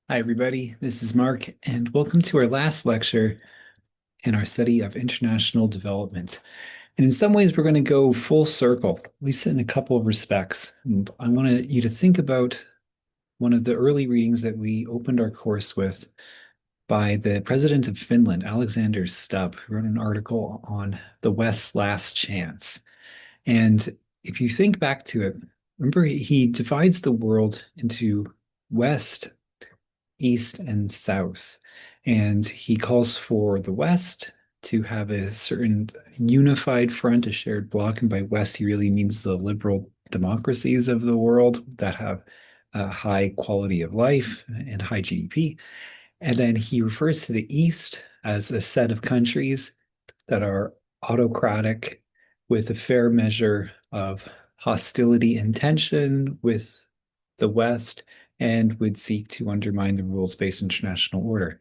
Hi, everybody. This is Mark, and welcome to our last lecture in our study of international development. And in some ways, we're going to go full circle, at least in a couple of respects. And I want you to think about one of the early readings that we opened our course with by the president of Finland, Alexander Stubb, who wrote an article on the West's last chance. And if you think back to it, remember he divides the world into West, East, and South. And he calls for the West to have a certain unified front, a shared bloc. And by West, he really means the liberal democracies of the world that have a high quality of life and high GDP. And then he refers to the East as a set of countries that are autocratic with a fair measure of hostility and tension with the West and would seek to undermine the rules-based international order.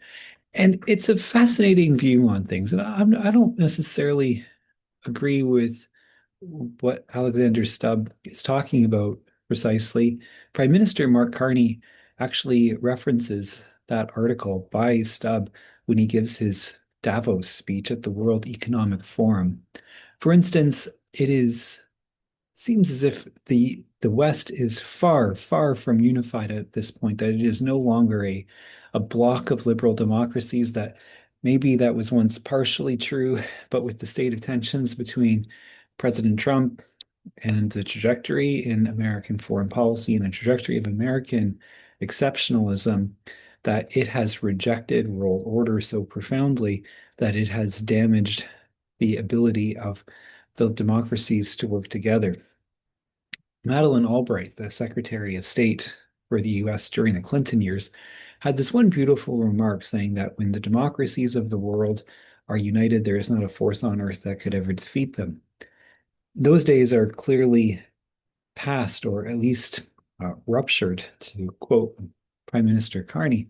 And it's a fascinating view on things. And I don't necessarily agree with what Alexander Stubb is talking about precisely. Prime Minister Mark Carney actually references that article by Stubb when he gives his Davos speech at the World Economic Forum. For instance, seems as if the West is far, far from unified at this point, that it is no longer a block of liberal democracies, that maybe that was once partially true, but with the state of tensions between President Trump and the trajectory in American foreign policy and the trajectory of American exceptionalism, that it has rejected world order so profoundly that it has damaged the ability of the democracies to work together. Madeleine Albright, the Secretary of State for the US during the Clinton years, had this one beautiful remark saying that when the democracies of the world are united, there is not a force on earth that could ever defeat them. Those days are clearly past, or at least ruptured, to quote Prime Minister Carney.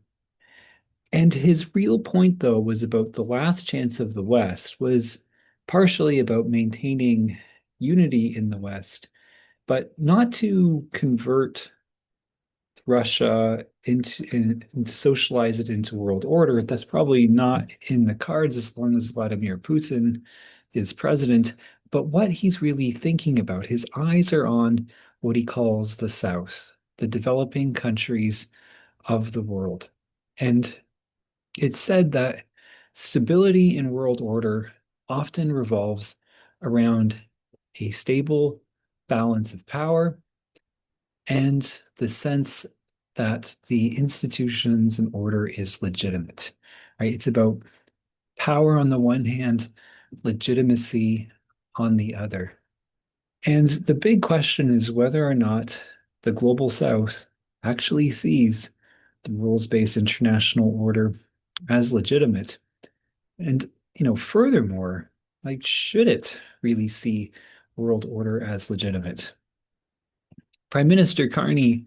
And his real point, though, was about the last chance of the West, was partially about maintaining unity in the West, but not to convert Russia into and socialize it into world order. That's probably not in the cards as long as Vladimir Putin is president. But what he's really thinking about, his eyes are on what he calls the South, the developing countries of the world. And it's said that stability in world order often revolves around a stable balance of power and the sense that the institutions and order is legitimate, right? It's about power on the one hand, legitimacy on the other. And the big question is whether or not the global South actually sees the rules-based international order as legitimate. And, furthermore, like, should it really see world order as legitimate? Prime Minister Carney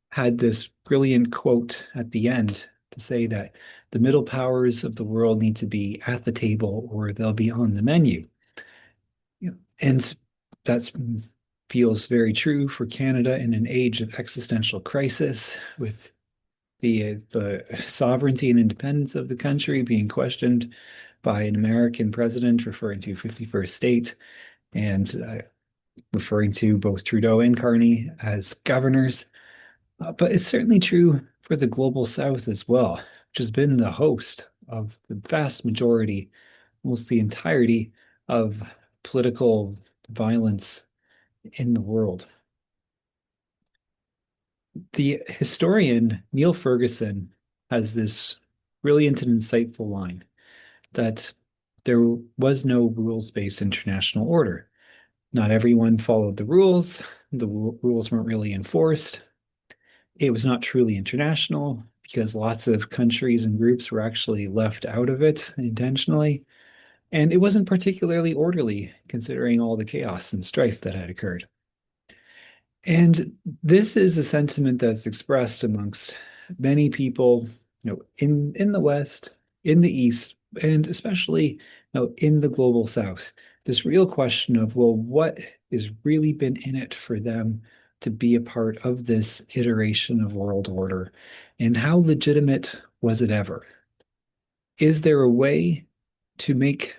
had this brilliant quote at the end to say that the middle powers of the world need to be at the table or they'll be on the menu. And that feels very true for Canada in an age of existential crisis, with the sovereignty and independence of the country being questioned by an American president referring to 51st state and referring to both Trudeau and Carney as governors. But it's certainly true for the global South as well, which has been the host of the vast majority, almost the entirety of political violence in the world. The historian Neil Ferguson has this brilliant and insightful line that there was no rules-based international order. Not everyone followed the rules. The rules weren't really enforced. It was not truly international because lots of countries and groups were actually left out of it intentionally. And it wasn't particularly orderly considering all the chaos and strife that had occurred. And this is a sentiment that's expressed amongst many people, in the West, in the East, and especially, in the global South. This real question of, well, what has really been in it for them to be a part of this iteration of world order? And how legitimate was it ever? Is there a way to make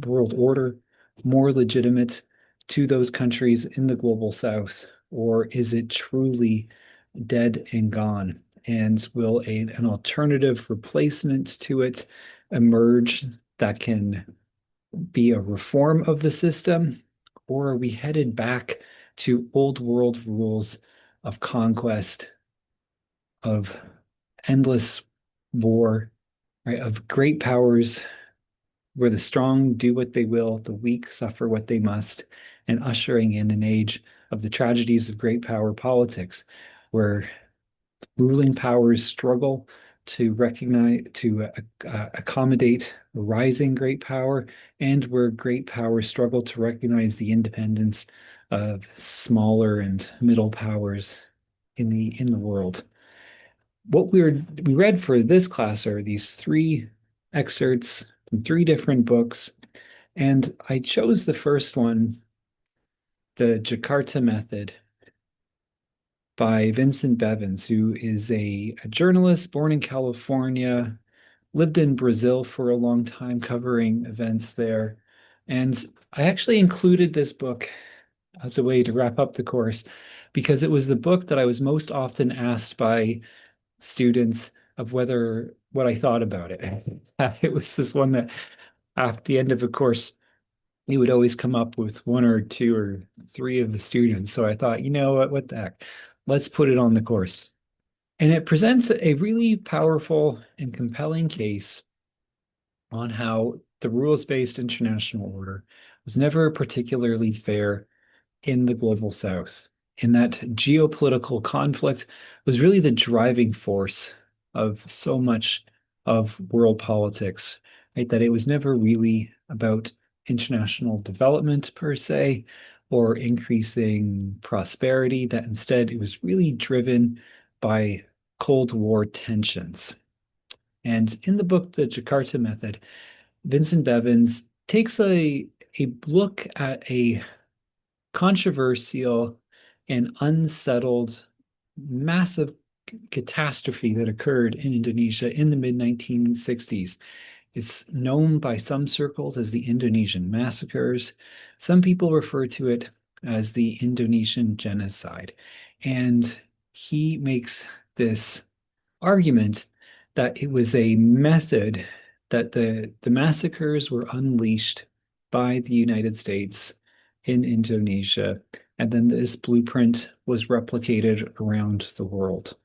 world order more legitimate to those countries in the global south, or is it truly dead and gone? And will an alternative replacement to it emerge that can be a reform of the system? Or are we headed back to old world rules of conquest, of endless war, right? Of great powers where the strong do what they will, the weak suffer what they must, and ushering in an age of the tragedies of great power politics, where ruling powers struggle to recognize, to accommodate rising great power, and where great powers struggle to recognize the independence of smaller and middle powers in the world. What we read for this class are these three excerpts from three different books, and I chose the first one, The Jakarta Method by Vincent Bevins, who is a journalist born in California, lived in Brazil for a long time, covering events there. And I actually included this book as a way to wrap up the course because it was the book that I was most often asked by students of whether what I thought about it. It was this one that at the end of a course, he would always come up with one or two or three of the students. So I thought, you know what the heck? Let's put it on the course. And it presents a really powerful and compelling case on how the rules-based international order was never particularly fair in the global south, in that geopolitical conflict was really the driving force of so much of world politics, right? That it was never really about international development per se or increasing prosperity, that instead it was really driven by Cold War tensions. And in the book, The Jakarta Method, Vincent Bevins takes a look at a controversial and unsettled massive catastrophe that occurred in Indonesia in the mid 1960s. It's known by some circles as the Indonesian massacres. Some people refer to it as the Indonesian genocide. And he makes this argument that it was a method that the massacres were unleashed by the United States in Indonesia, and then this blueprint was replicated around the world.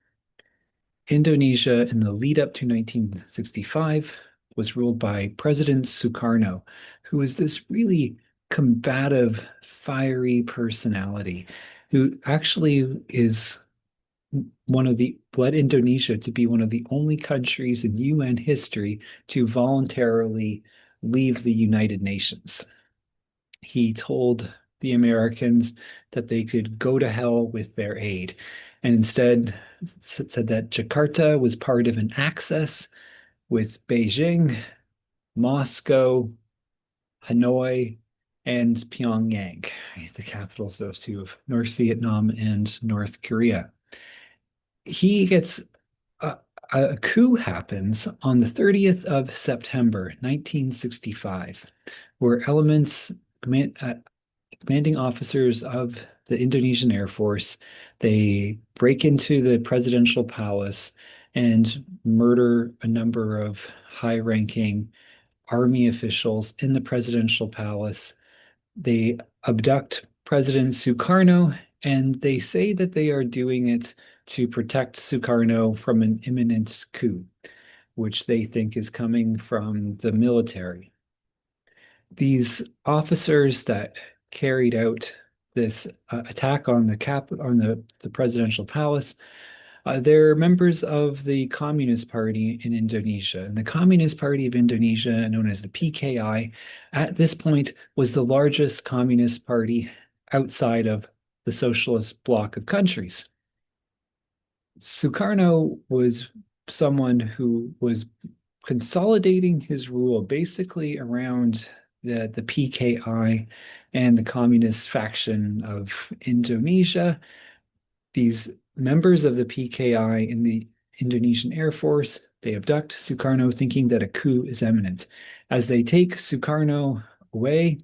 Indonesia, in the lead up to 1965, was ruled by President Sukarno, who is this really combative, fiery personality who actually is one of the led Indonesia to be one of the only countries in UN history to voluntarily leave the United Nations. He told the Americans that they could go to hell with their aid, and instead said that Jakarta was part of an axis with Beijing, Moscow, Hanoi, and Pyongyang, the capitals, those two, of North Vietnam and North Korea. He gets a coup happens on the 30th of September, 1965, where commanding officers of the Indonesian Air Force, they break into the presidential palace and murder a number of high-ranking army officials in the presidential palace. They abduct President Sukarno, and they say that they are doing it to protect Sukarno from an imminent coup, which they think is coming from the military. These officers that carried out this attack on the presidential palace, they're members of the Communist Party in Indonesia. And the Communist Party of Indonesia, known as the PKI, at this point was the largest communist party outside of the socialist bloc of countries. Sukarno was someone who was consolidating his rule basically around the PKI and the communist faction of Indonesia, these members of the PKI in the Indonesian Air Force, they abduct Sukarno thinking that a coup is imminent. As they take Sukarno away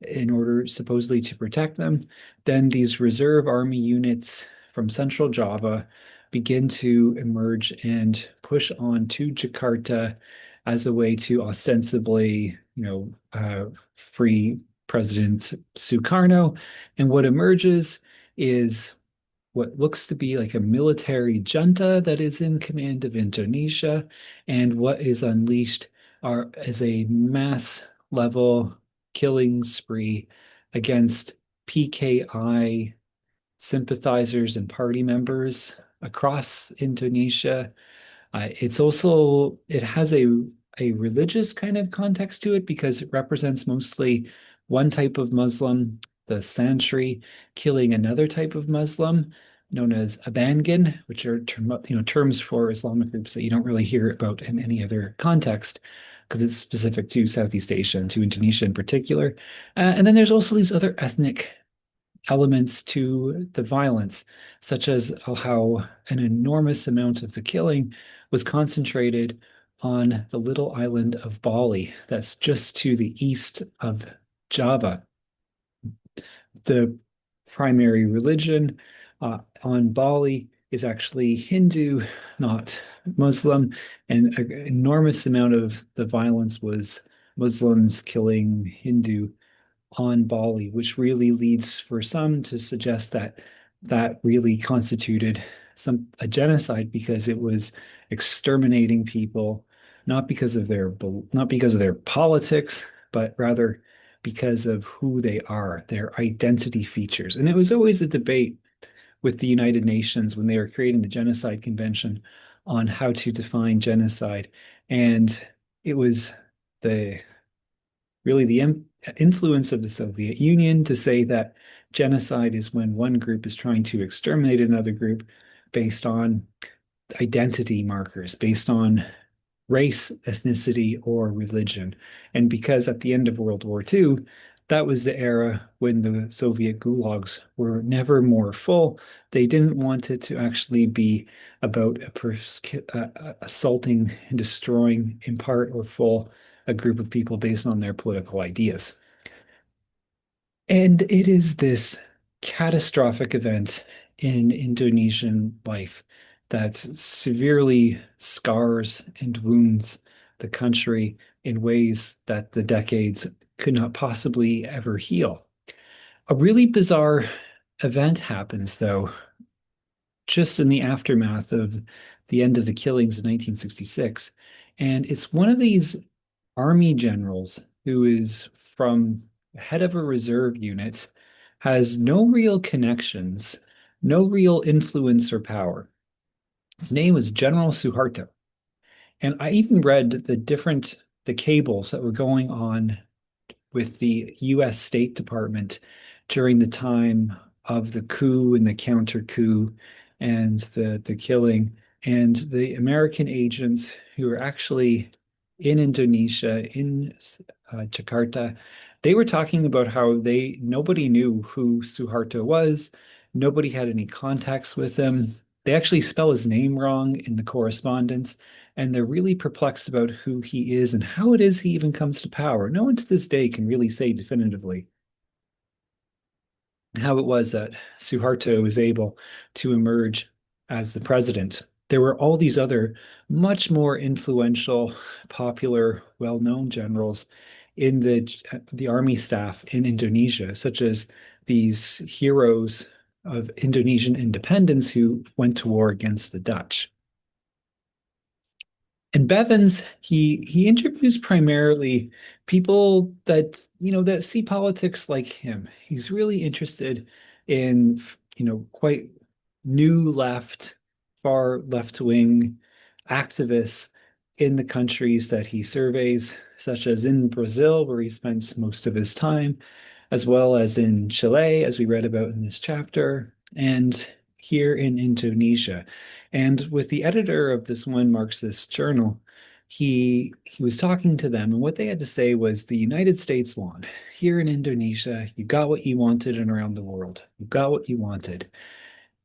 in order supposedly to protect them, then these reserve army units from central Java begin to emerge and push on to Jakarta as a way to ostensibly, free President Sukarno. And what emerges is what looks to be like a military junta that is in command of Indonesia, and what is unleashed is a mass level killing spree against PKI sympathizers and party members across Indonesia. It has a religious kind of context to it because it represents mostly one type of Muslim, the Santri, killing another type of Muslim known as Abangan, which are terms for Islamic groups that you don't really hear about in any other context because it's specific to Southeast Asia and to Indonesia in particular. And then there's also these other ethnic elements to the violence, such as how an enormous amount of the killing was concentrated on the little island of Bali, that's just to the east of Java. The primary religion on Bali is actually Hindu, not Muslim, and an enormous amount of the violence was Muslims killing Hindu on Bali, which really leads for some to suggest that that really constituted a genocide because it was exterminating people, not because of their politics, but rather because of who they are, their identity features. And it was always a debate with the United Nations when they were creating the Genocide Convention on how to define genocide. And it was the really the influence of the Soviet Union to say that genocide is when one group is trying to exterminate another group based on identity markers, based on race, ethnicity, or religion. And because at the end of World War II, that was the era when the Soviet gulags were never more full. They didn't want it to actually be about assaulting and destroying in part or full a group of people based on their political ideas. And it is this catastrophic event in Indonesian life that severely scars and wounds the country in ways that the decades could not possibly ever heal. A really bizarre event happens, though, just in the aftermath of the end of the killings in 1966. And it's one of these army generals who is from head of a reserve unit, has no real connections, no real influence or power. His name was General Suharto. And I even read the cables that were going on with the US State Department during the time of the coup and the counter coup and the killing. And the American agents who were actually in Indonesia, in Jakarta, they were talking about how nobody knew who Suharto was. Nobody had any contacts with him. They actually spell his name wrong in the correspondence, and they're really perplexed about who he is and how it is he even comes to power. No one to this day can really say definitively how it was that Suharto was able to emerge as the president. There were all these other much more influential, popular, well-known generals in the army staff in Indonesia, such as these heroes of Indonesian independence who went to war against the Dutch. And Bevins, he interviews primarily people that see politics like him. He's really interested in, quite new left, far left-wing activists in the countries that he surveys, such as in Brazil, where he spends most of his time, as well as in Chile, as we read about in this chapter, and here in Indonesia. And with the editor of this one Marxist journal, he was talking to them, and what they had to say was the United States won. Here in Indonesia, you got what you wanted, and around the world, you got what you wanted.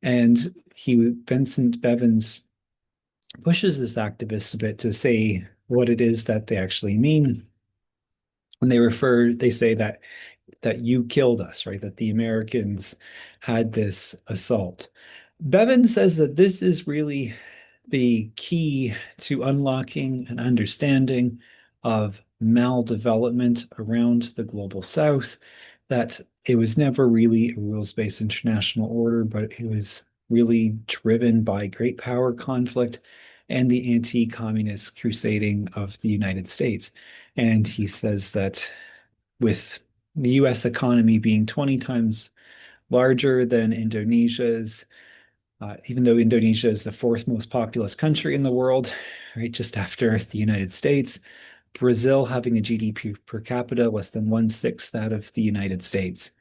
And Vincent Bevins pushes this activist a bit to say what it is that they actually mean. And they say that you killed us, right? That the Americans had this assault. Bevan says that this is really the key to unlocking an understanding of maldevelopment around the global south, that it was never really a rules-based international order, but it was really driven by great power conflict and the anti-communist crusading of the United States. And he says that with the US economy being 20 times larger than Indonesia's, even though Indonesia is the fourth most populous country in the world, right, just after the United States, Brazil having a GDP per capita less than one-sixth that of the United States.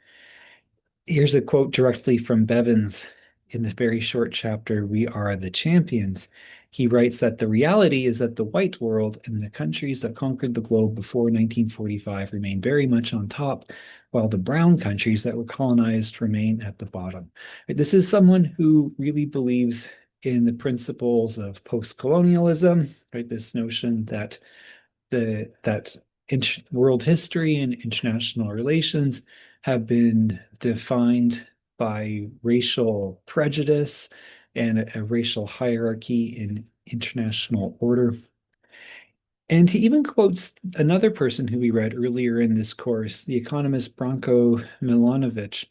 Here's a quote directly from Bevins in the very short chapter, We Are the Champions. He writes that the reality is that the white world and the countries that conquered the globe before 1945 remain very much on top, while the brown countries that were colonized remain at the bottom. This is someone who really believes in the principles of post-colonialism, right? This notion that that world history and international relations have been defined by racial prejudice and a racial hierarchy in international order. And he even quotes another person who we read earlier in this course, the economist Branko Milanovic,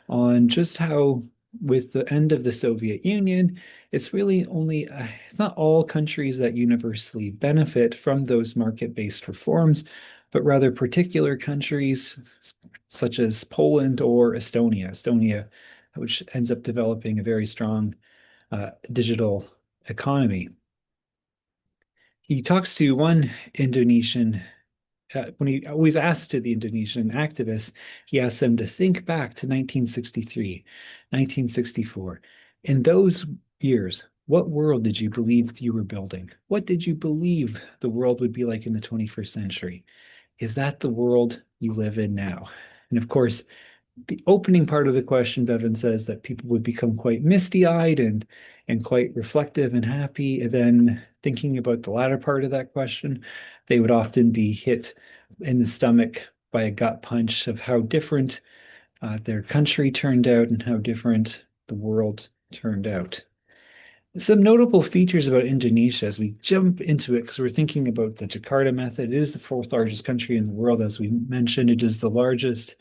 on just how, with the end of the Soviet Union, it's really only, it's not all countries that universally benefit from those market-based reforms, but rather particular countries such as Poland or Estonia. Estonia, which ends up developing a very strong digital economy. He talks to one Indonesian, when he always asks to the Indonesian activists, he asks them to think back to 1963, 1964. In those years, what world did you believe you were building? What did you believe the world would be like in the 21st century? Is that the world you live in now? And of course, the opening part of the question, Bevan says that people would become quite misty-eyed and quite reflective and happy. And then thinking about the latter part of that question, they would often be hit in the stomach by a gut punch of how different their country turned out and how different the world turned out. Some notable features about Indonesia as we jump into it, because we're thinking about the Jakarta method. It is the fourth largest country in the world, as we mentioned. It is the largest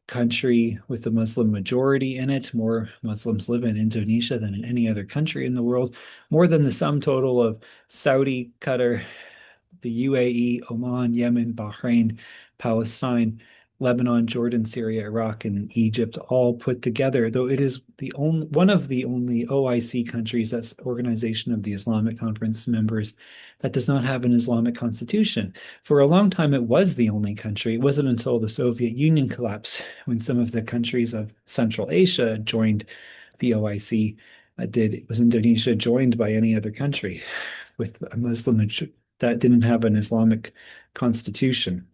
country with a Muslim majority in it. More Muslims live in Indonesia than in any other country in the world, more than the sum total of Saudi, Qatar, the UAE, Oman, Yemen, Bahrain, Palestine, Lebanon, Jordan, Syria, Iraq, and Egypt all put together, though it is one of the only OIC countries, that's Organization of the Islamic Conference members, that does not have an Islamic constitution. For a long time, it was the only country. It wasn't until the Soviet Union collapsed when some of the countries of Central Asia joined the OIC. Was Indonesia joined by any other country with a Muslim that didn't have an Islamic constitution?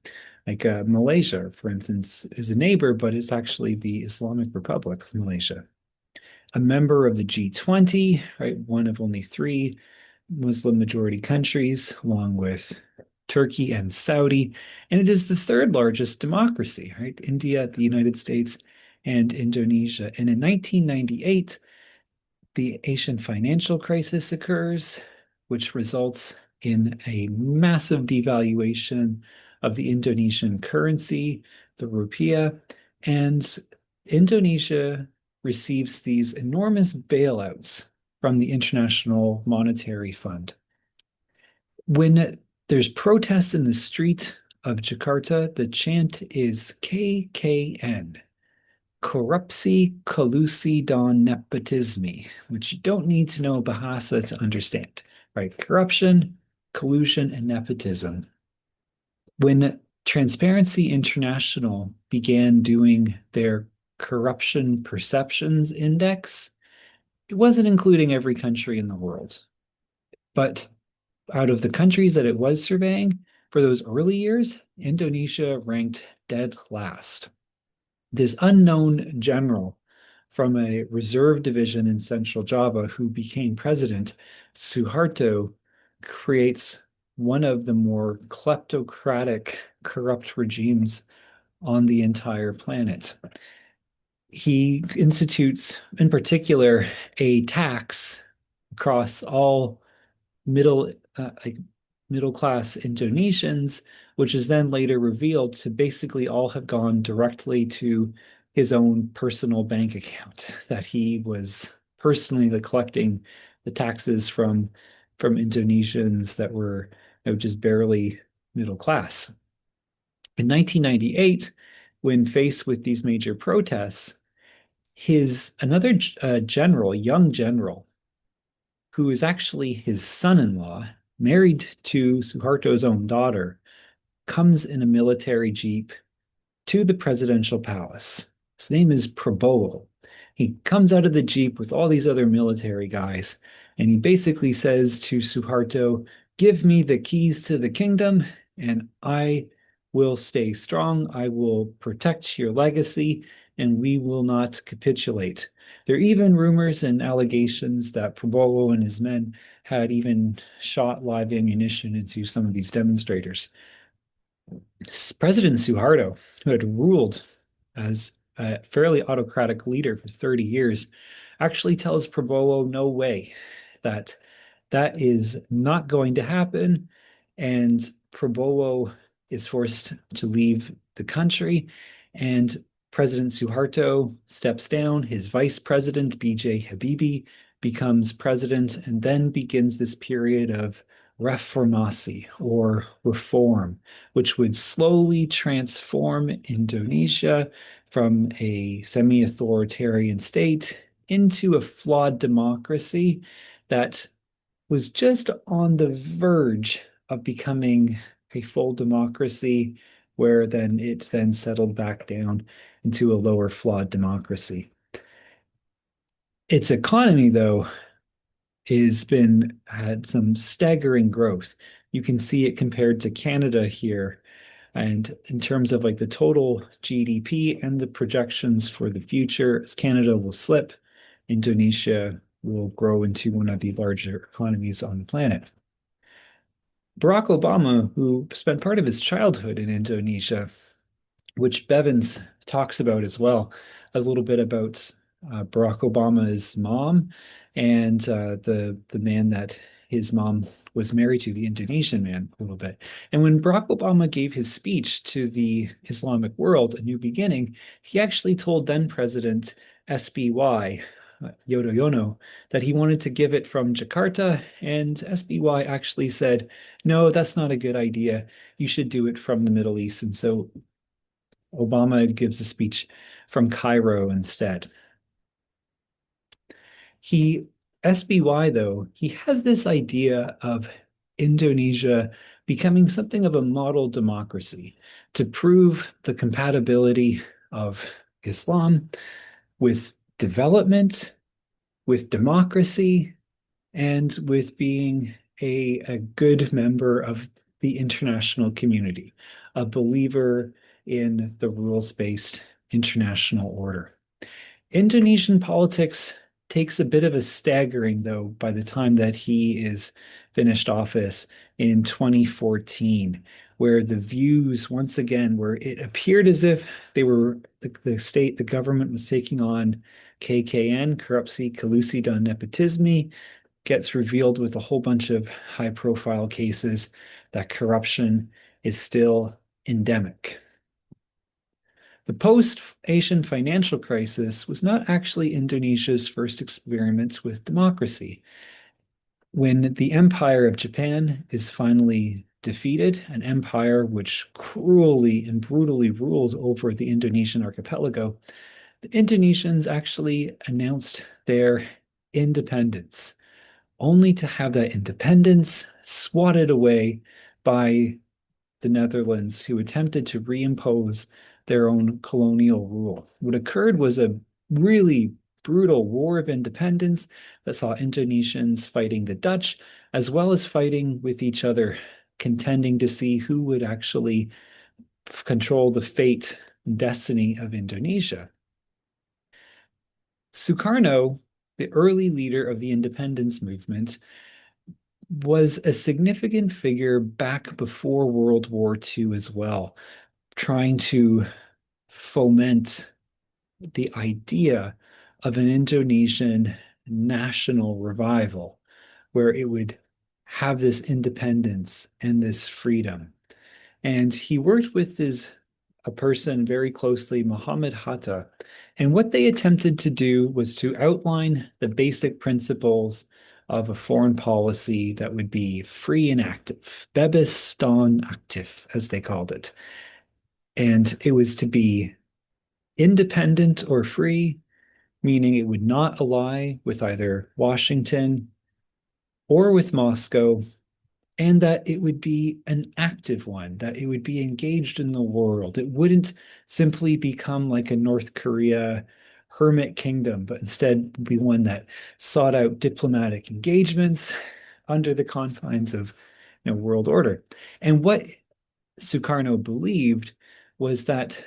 Like Malaysia, for instance, is a neighbor, but it's actually the Islamic Republic of Malaysia. A member of the G20, right? One of only three Muslim majority countries, along with Turkey and Saudi. And it is the third largest democracy, right? India, the United States, and Indonesia. And in 1998, the Asian financial crisis occurs, which results in a massive devaluation of the Indonesian currency, the rupiah, and Indonesia receives these enormous bailouts from the International Monetary Fund. When there's protests in the street of Jakarta, the chant is KKN, Corrupsi Colusi Don Nepotismi, which you don't need to know Bahasa to understand, right? Corruption, collusion, and nepotism. When Transparency International began doing their corruption perceptions index, it wasn't including every country in the world. But out of the countries that it was surveying, for those early years, Indonesia ranked dead last. This unknown general from a reserve division in central Java who became president, Suharto creates one of the more kleptocratic, corrupt regimes on the entire planet. He institutes, in particular, a tax across all middle like middle class Indonesians, which is then later revealed to basically all have gone directly to his own personal bank account, that he was personally collecting the taxes from Indonesians that were just barely middle class. In 1998, when faced with these major protests, his another general, young general, who is actually his son-in-law, married to Suharto's own daughter, comes in a military jeep to the presidential palace. His name is Prabowo. He comes out of the jeep with all these other military guys, and he basically says to Suharto, "Give me the keys to the kingdom, and I will stay strong. I will protect your legacy, and we will not capitulate." There are even rumors and allegations that Prabowo and his men had even shot live ammunition into some of these demonstrators. President Suharto, who had ruled as a fairly autocratic leader for 30 years, actually tells Prabowo no way, that that is not going to happen. And Prabowo is forced to leave the country. And President Suharto steps down. His vice president, BJ Habibie, becomes president, and then begins this period of reformasi, or reform, which would slowly transform Indonesia from a semi-authoritarian state into a flawed democracy that was just on the verge of becoming a full democracy, where then it then settled back down into a lower flawed democracy. Its economy, though, has been had some staggering growth. You can see it compared to Canada here. And in terms of the total GDP and the projections for the future, as Canada will slip, Indonesia will grow into one of the larger economies on the planet. Barack Obama, who spent part of his childhood in Indonesia, which Bevins talks about as well, a little bit about Barack Obama's mom and the man that his mom was married to, the Indonesian man, a little bit. And when Barack Obama gave his speech to the Islamic world, A New Beginning, he actually told then President SBY, Yudhoyono, that he wanted to give it from Jakarta, and SBY actually said, "No, that's not a good idea. You should do it from the Middle East." And so Obama gives a speech from Cairo instead. He, SBY though, he has this idea of Indonesia becoming something of a model democracy to prove the compatibility of Islam with development, with democracy, and with being a good member of the international community, a believer in the rules-based international order. Indonesian politics takes a bit of a staggering, though, by the time that he is finished office in 2014, where the views, once again, where it appeared as if they were the state, the government was taking on KKN, Korupsi Kolusi dan Nepotisme, gets revealed with a whole bunch of high-profile cases that corruption is still endemic. The post-Asian financial crisis was not actually Indonesia's first experiment with democracy. When the Empire of Japan is finally defeated, an empire which cruelly and brutally ruled over the Indonesian archipelago, the Indonesians actually announced their independence, only to have that independence swatted away by the Netherlands, who attempted to reimpose their own colonial rule. What occurred was a really brutal war of independence that saw Indonesians fighting the Dutch, as well as fighting with each other, contending to see who would actually control the fate and destiny of Indonesia. Sukarno, the early leader of the independence movement, was a significant figure back before World War II as well, trying to foment the idea of an Indonesian national revival where it would have this independence and this freedom. And he worked with a person very closely, Muhammad Hatta. And what they attempted to do was to outline the basic principles of a foreign policy that would be free and active, bebas dan active, as they called it. And it was to be independent or free, meaning it would not ally with either Washington or with Moscow, and that it would be an active one, that it would be engaged in the world. It wouldn't simply become like a North Korea hermit kingdom, but instead be one that sought out diplomatic engagements under the confines of world order. And what Sukarno believed was that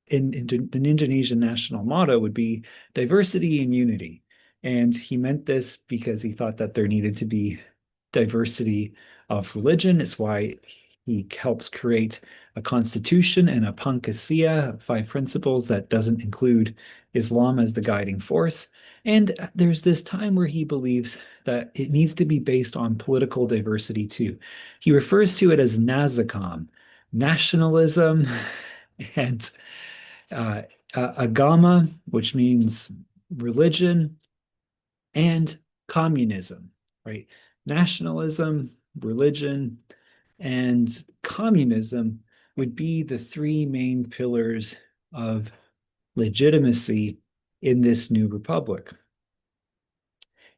the Indonesian national motto would be diversity and unity. And he meant this because he thought that there needed to be diversity of religion. It's why he helps create a constitution and a Pancasila, five principles that doesn't include Islam as the guiding force. And there's this time where he believes that it needs to be based on political diversity too. He refers to it as Nazakam, nationalism, and uh, agama, which means religion, and communism, right? Nationalism, religion, and communism would be the three main pillars of legitimacy in this new republic.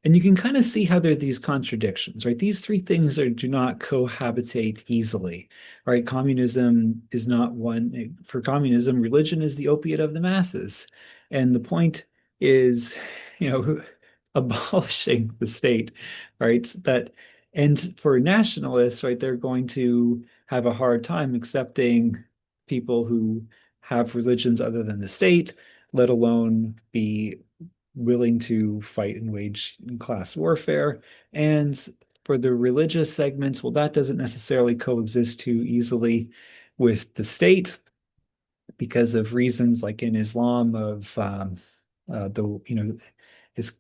And you can kind of see how there are these contradictions, right? These three things do not cohabitate easily, right? Communism is not one. For communism, religion is the opiate of the masses. And the point is, you know, abolishing the state, right? And for nationalists, right, they're going to have a hard time accepting people who have religions other than the state, let alone be willing to fight and wage class warfare. And for the religious segments, well, that doesn't necessarily coexist too easily with the state because of reasons like in Islam of the is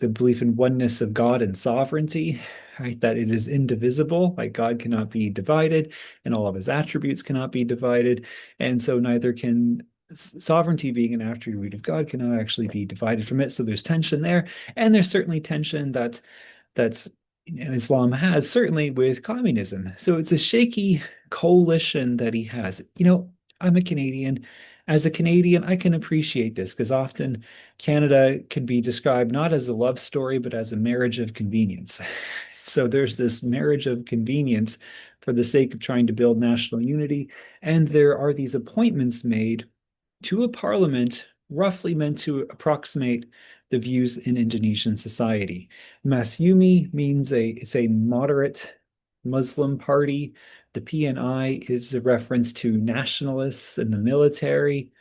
the belief in oneness of God and sovereignty, right? That it is indivisible, like God cannot be divided, and all of his attributes cannot be divided, and so neither can sovereignty, being an attribute of God, cannot actually be divided from it. So there's tension there, and there's certainly tension that Islam has, certainly with communism. So it's a shaky coalition that he has. I'm a Canadian. As a Canadian, I can appreciate this because often Canada can be described not as a love story, but as a marriage of convenience. So there's this marriage of convenience for the sake of trying to build national unity. And there are these appointments made to a parliament roughly meant to approximate the views in Indonesian society. Masyumi means it's a moderate Muslim party. The PNI is a reference to nationalists in the military.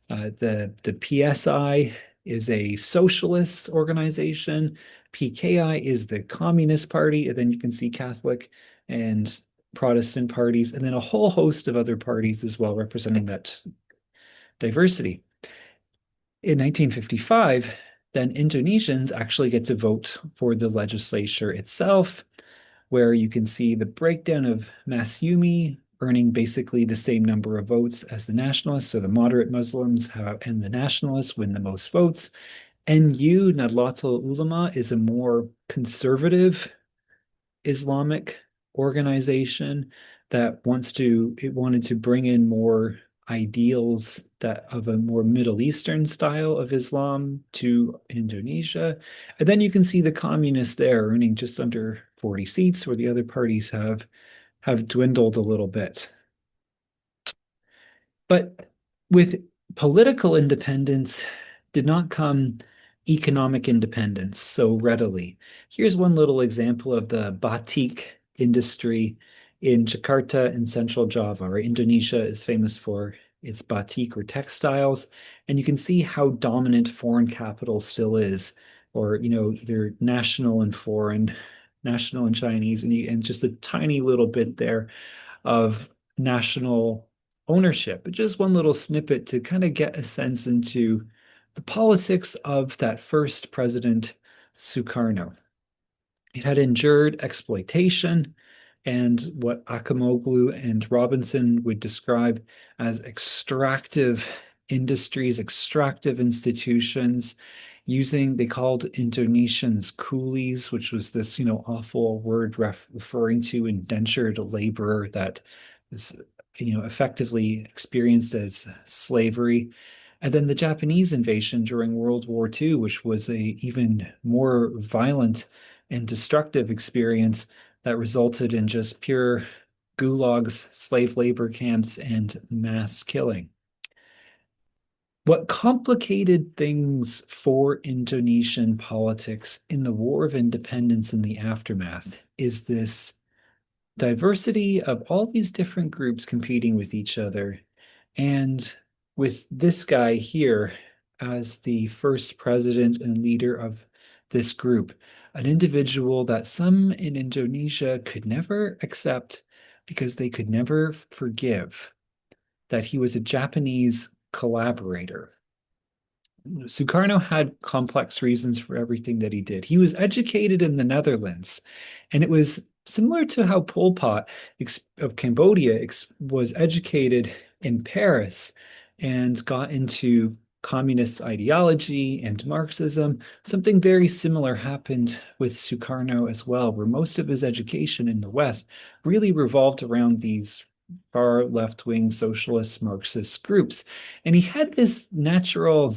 The PSI is a socialist organization. PKI is the Communist Party. And then you can see Catholic and Protestant parties, and then a whole host of other parties as well representing that diversity. In 1955, then Indonesians actually get to vote for the legislature itself, where you can see the breakdown of Masyumi earning basically the same number of votes as the nationalists. So the moderate Muslims and the nationalists win the most votes. NU, Nahdlatul Ulama, is a more conservative Islamic organization that wanted to bring in more ideals that of a more Middle Eastern style of Islam to Indonesia. And then you can see the communists there earning just under 40 seats, where the other parties have dwindled a little bit. But with political independence did not come economic independence so readily. Here's one little example of the batik industry in Jakarta in central Java, right? Indonesia is famous for it's batik or textiles, and you can see how dominant foreign capital still is, or either national and foreign, national and Chinese, and just a tiny little bit there of national ownership. But just one little snippet to kind of get a sense into the politics of that first president, Sukarno. It had endured exploitation and what Akimoglu and Robinson would describe as extractive industries, extractive institutions, using, they called Indonesians coolies, which was this, awful word referring to indentured laborer that is, effectively experienced as slavery. And then the Japanese invasion during World War II, which was a even more violent and destructive experience that resulted in just pure gulags, slave labor camps, and mass killing. What complicated things for Indonesian politics in the War of Independence and the aftermath is this diversity of all these different groups competing with each other. And with this guy here as the first president and leader of this group, an individual that some in Indonesia could never accept because they could never forgive that he was a Japanese collaborator. Sukarno had complex reasons for everything that he did. He was educated in the Netherlands, and it was similar to how Pol Pot of Cambodia was educated in Paris and got into communist ideology and Marxism. Something very similar happened with Sukarno as well, where most of his education in the West really revolved around these far left-wing socialist Marxist groups. And he had this natural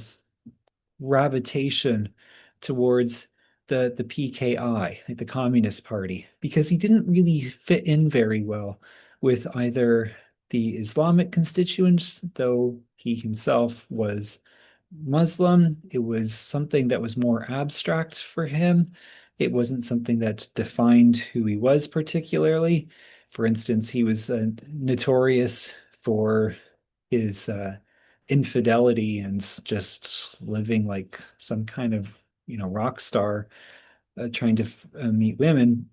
gravitation towards the PKI, like the Communist Party, because he didn't really fit in very well with either the Islamic constituents, though he himself was Muslim. It was something that was more abstract for him. It wasn't something that defined who he was particularly. For instance, he was notorious for his infidelity and just living like some kind of rock star, trying to meet women.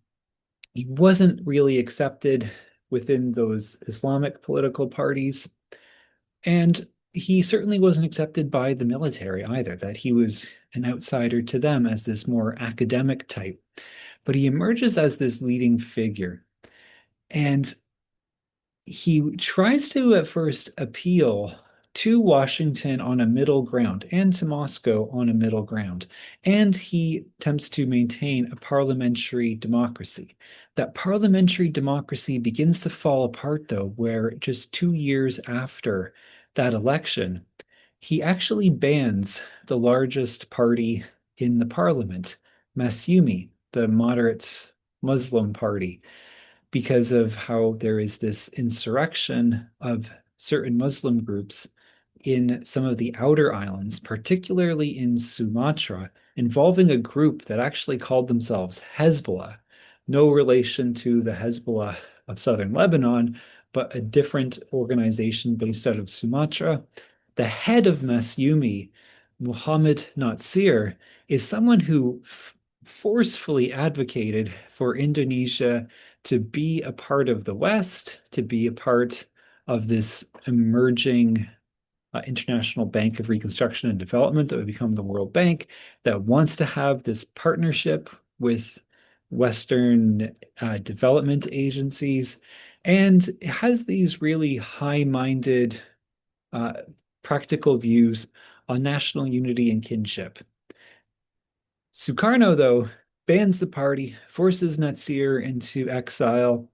He wasn't really accepted within those Islamic political parties, and he certainly wasn't accepted by the military either, that he was an outsider to them as this more academic type. But he emerges as this leading figure, and he tries to at first appeal to Washington on a middle ground and to Moscow on a middle ground. And he attempts to maintain a parliamentary democracy. That parliamentary democracy begins to fall apart, though, where just 2 years after that election, he actually bans the largest party in the parliament, Masyumi, the moderate Muslim party, because of how there is this insurrection of certain Muslim groups in some of the outer islands, particularly in Sumatra, involving a group that actually called themselves Hezbollah. No relation to the Hezbollah of southern Lebanon, but a different organization based out of Sumatra. The head of Masyumi, Muhammad Natsir, is someone who forcefully advocated for Indonesia to be a part of the West, to be a part of this emerging International Bank of Reconstruction and Development that would become the World Bank, that wants to have this partnership with Western development agencies, and has these really high-minded, uh, practical views on national unity and kinship. Sukarno, though, bans the party, forces Natsir into exile,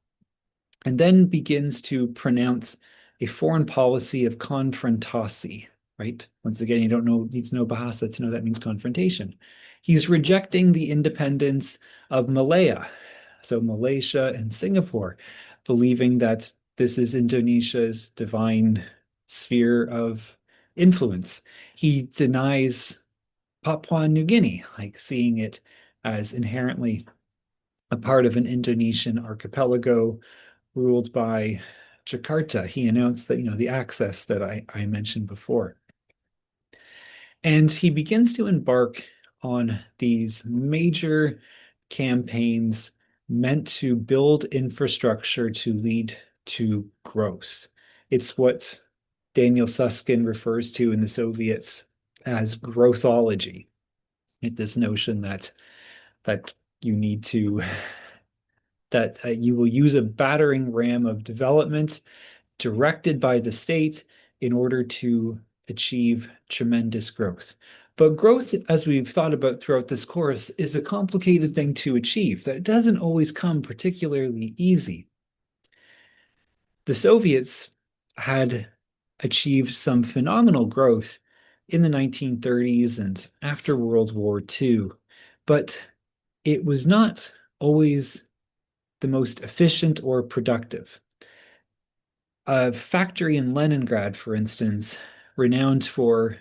and then begins to pronounce a foreign policy of confrontasi, right? Once again, you don't know, need to know Bahasa to know that means confrontation. He's rejecting the independence of Malaya, so Malaysia and Singapore, believing that this is Indonesia's divine sphere of influence. He denies Papua New Guinea, like seeing it as inherently a part of an Indonesian archipelago ruled by Jakarta. He announced that, the access that I mentioned before. And he begins to embark on these major campaigns meant to build infrastructure to lead to growth. It's what Daniel Susskind refers to in the Soviets as growthology. This notion that you need to that you will use a battering ram of development directed by the state in order to achieve tremendous growth. But growth, as we've thought about throughout this course, is a complicated thing to achieve, that it doesn't always come particularly easy. The Soviets had achieved some phenomenal growth in the 1930s and after World War II, but it was not always the most efficient or productive. A factory in Leningrad, for instance, renowned for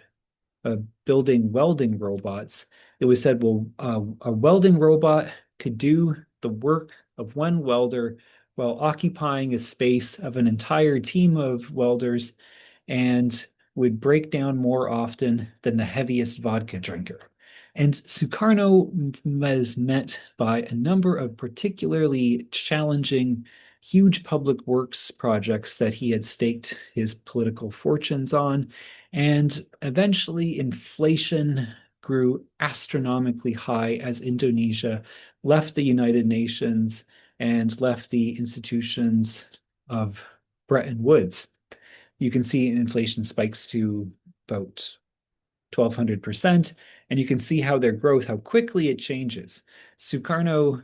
building welding robots, it was said, well, a welding robot could do the work of one welder while occupying a space of an entire team of welders and would break down more often than the heaviest vodka drinker. And Sukarno was met by a number of particularly challenging, huge public works projects that he had staked his political fortunes on. And eventually, inflation grew astronomically high as Indonesia left the United Nations and left the institutions of Bretton Woods. You can see inflation spikes to about 1,200%, and you can see how their growth, how quickly it changes. Sukarno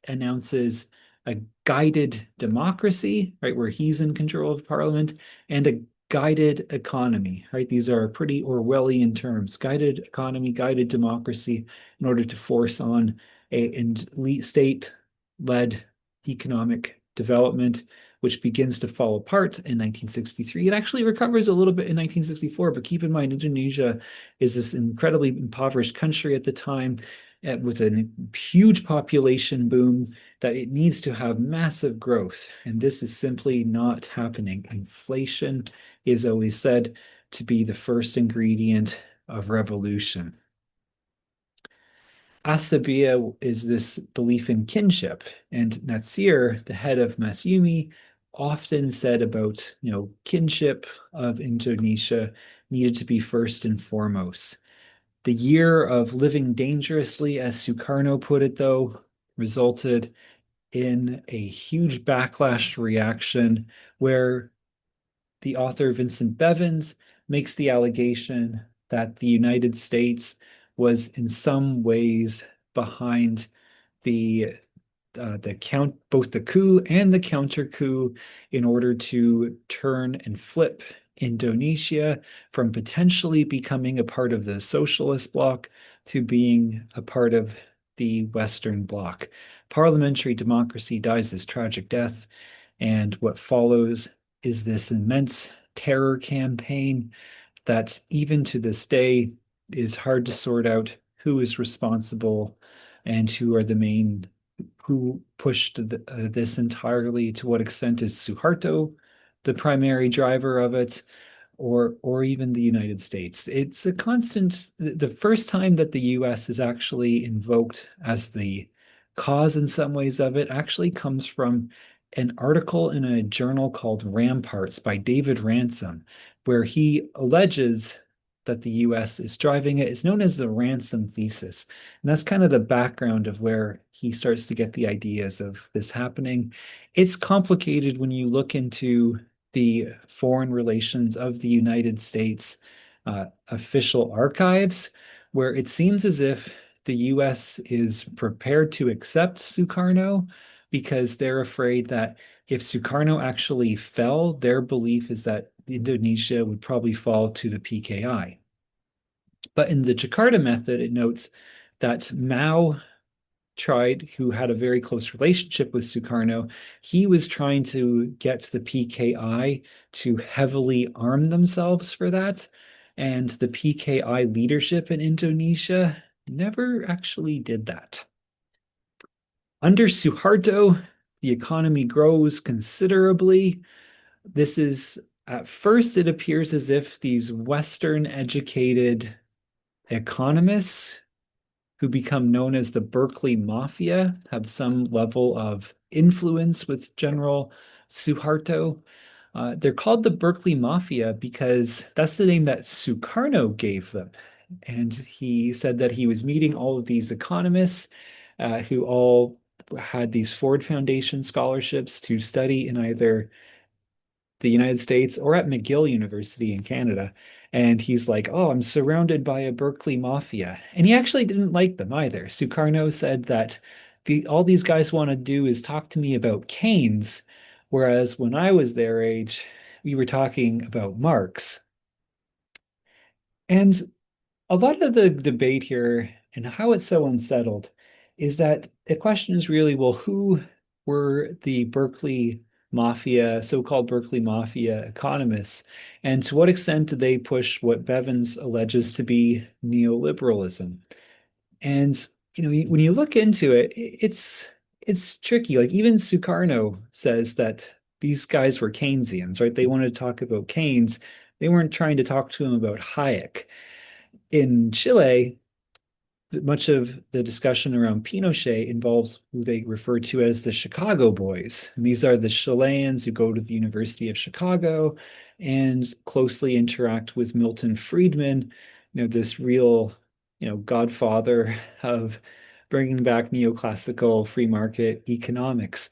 announces a guided democracy, right, where he's in control of parliament, and a guided economy, right? These are pretty Orwellian terms: guided economy, guided democracy, in order to force on a state-led economic development, which begins to fall apart in 1963. It actually recovers a little bit in 1964, but keep in mind, Indonesia is this incredibly impoverished country at the time, with a huge population boom, that it needs to have massive growth. And this is simply not happening. Inflation is always said to be the first ingredient of revolution. Asabiya is this belief in kinship, and Natsir, the head of Masyumi, often said about, kinship of Indonesia needed to be first and foremost. The year of living dangerously, as Sukarno put it, though, resulted in a huge backlash reaction where the author Vincent Bevins makes the allegation that the United States was in some ways behind the both the coup and the counter coup in order to turn and flip Indonesia from potentially becoming a part of the socialist bloc to being a part of the Western bloc. Parliamentary democracy dies this tragic death, and what follows is this immense terror campaign that even to this day is hard to sort out who is responsible and who pushed this entirely. To what extent is Suharto the primary driver of it, or even the United States? It's a constant. The first time that the US is actually invoked as the cause in some ways of it actually comes from an article in a journal called Ramparts by David Ransom, where he alleges that the US is driving it. It's known as the Ransom thesis. And that's kind of the background of where he starts to get the ideas of this happening. It's complicated when you look into the foreign relations of the United States official archives, where it seems as if the US is prepared to accept Sukarno because they're afraid that if Sukarno actually fell, their belief is that Indonesia would probably fall to the PKI. But in the Jakarta method, it notes that Mao who had a very close relationship with Sukarno, he was trying to get the PKI to heavily arm themselves for that. And the PKI leadership in Indonesia never actually did that. Under Suharto, The economy grows considerably. This is, at first, it appears as if these Western educated economists who become known as the Berkeley Mafia have some level of influence with General Suharto. They're called the Berkeley Mafia because that's the name that Sukarno gave them. And he said that he was meeting all of these economists who all had these Ford Foundation scholarships to study in either the United States or at McGill University in Canada. And he's like, oh, I'm surrounded by a Berkeley mafia. And he actually didn't like them either. Sukarno said that all these guys want to do is talk to me about Keynes, whereas when I was their age, we were talking about Marx. And a lot of the debate here and how it's so unsettled is that the question is really, well, who were the Berkeley Mafia, so-called Berkeley Mafia economists, and to what extent did they push what Bevins alleges to be neoliberalism? And when you look into it, it's tricky. Like even Sukarno says that these guys were Keynesians, right? They wanted to talk about Keynes. They weren't trying to talk to him about Hayek. In Chile, much of the discussion around Pinochet involves who they refer to as the Chicago Boys. And these are the Chileans who go to the University of Chicago and closely interact with Milton Friedman, this real, godfather of bringing back neoclassical free market economics.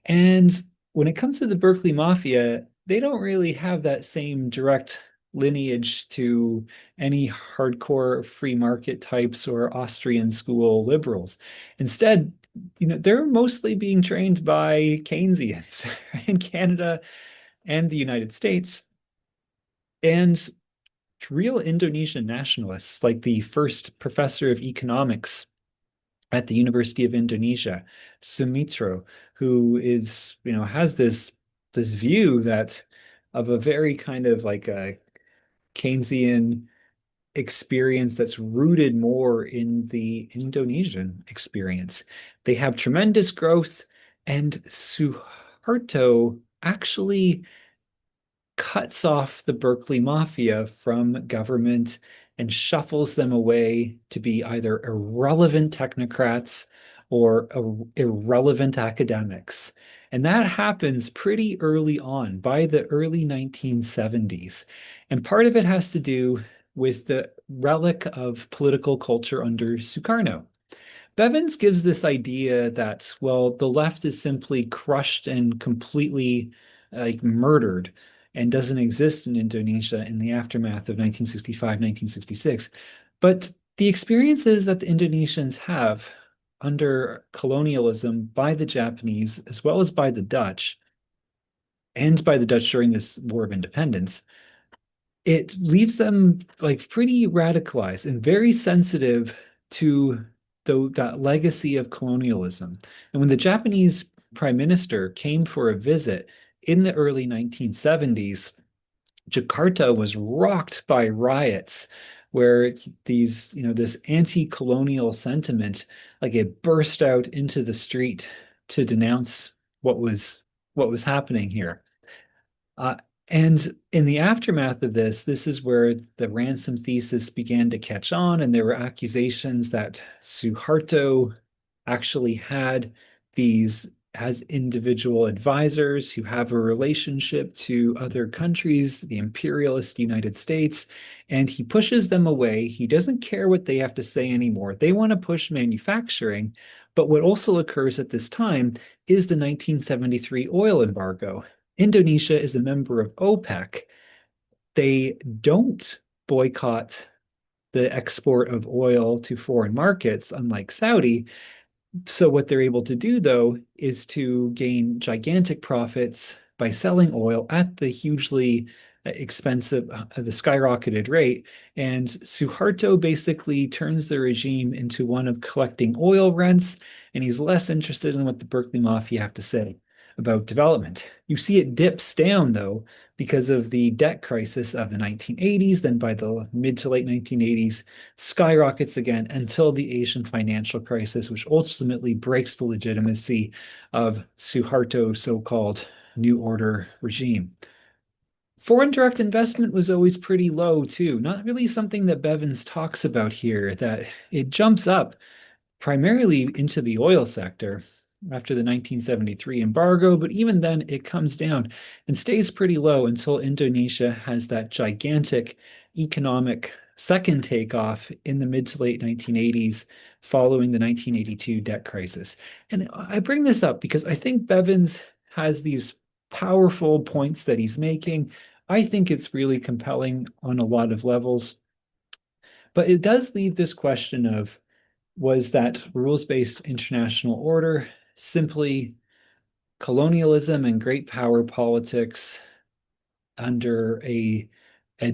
And when it comes to the Berkeley Mafia, they don't really have that same direct lineage to any hardcore free market types or Austrian school liberals. Instead, they're mostly being trained by Keynesians in Canada and the United States. And real Indonesian nationalists, like the first professor of economics at the University of Indonesia, Sumitro, who has this view that of a very kind of like a Keynesian experience that's rooted more in the Indonesian experience. They have tremendous growth, and Suharto actually cuts off the Berkeley Mafia from government and shuffles them away to be either irrelevant technocrats or irrelevant academics. And that happens pretty early on, by the early 1970s. And part of it has to do with the relic of political culture under Sukarno. Bevins gives this idea that, well, the left is simply crushed and completely like murdered and doesn't exist in Indonesia in the aftermath of 1965, 1966. But the experiences that the Indonesians have under colonialism by the Japanese, as well as by the Dutch, and by the Dutch during this War of Independence, it leaves them like pretty radicalized and very sensitive to that legacy of colonialism. And when the Japanese prime minister came for a visit in the early 1970s, Jakarta was rocked by riots where this anti-colonial sentiment, like it burst out into the street to denounce what was happening here. Uh, and in the aftermath of this is where the ransom thesis began to catch on, and there were accusations that Suharto actually had these has individual advisors who have a relationship to other countries, the imperialist United States, and he pushes them away. He doesn't care what they have to say anymore. They want to push manufacturing. But what also occurs at this time is the 1973 oil embargo. Indonesia is a member of OPEC. They don't boycott the export of oil to foreign markets, unlike Saudi. So what they're able to do, though, is to gain gigantic profits by selling oil at the hugely expensive, the skyrocketed rate. And Suharto basically turns the regime into one of collecting oil rents, and he's less interested in what the Berkeley Mafia have to say. about development. You see it dips down, though, because of the debt crisis of the 1980s. Then by the mid to late 1980s, skyrockets again until the Asian financial crisis, which ultimately breaks the legitimacy of Suharto's so-called New Order regime. Foreign direct investment was always pretty low too. Not really something that Bevins talks about here, that it jumps up primarily into the oil sector after the 1973 embargo, but even then it comes down and stays pretty low until Indonesia has that gigantic economic second takeoff in the mid to late 1980s following the 1982 debt crisis. And I bring this up because I think Bevins has these powerful points that he's making. I think it's really compelling on a lot of levels, but it does leave this question of, was that rules-based international order simply colonialism and great power politics under a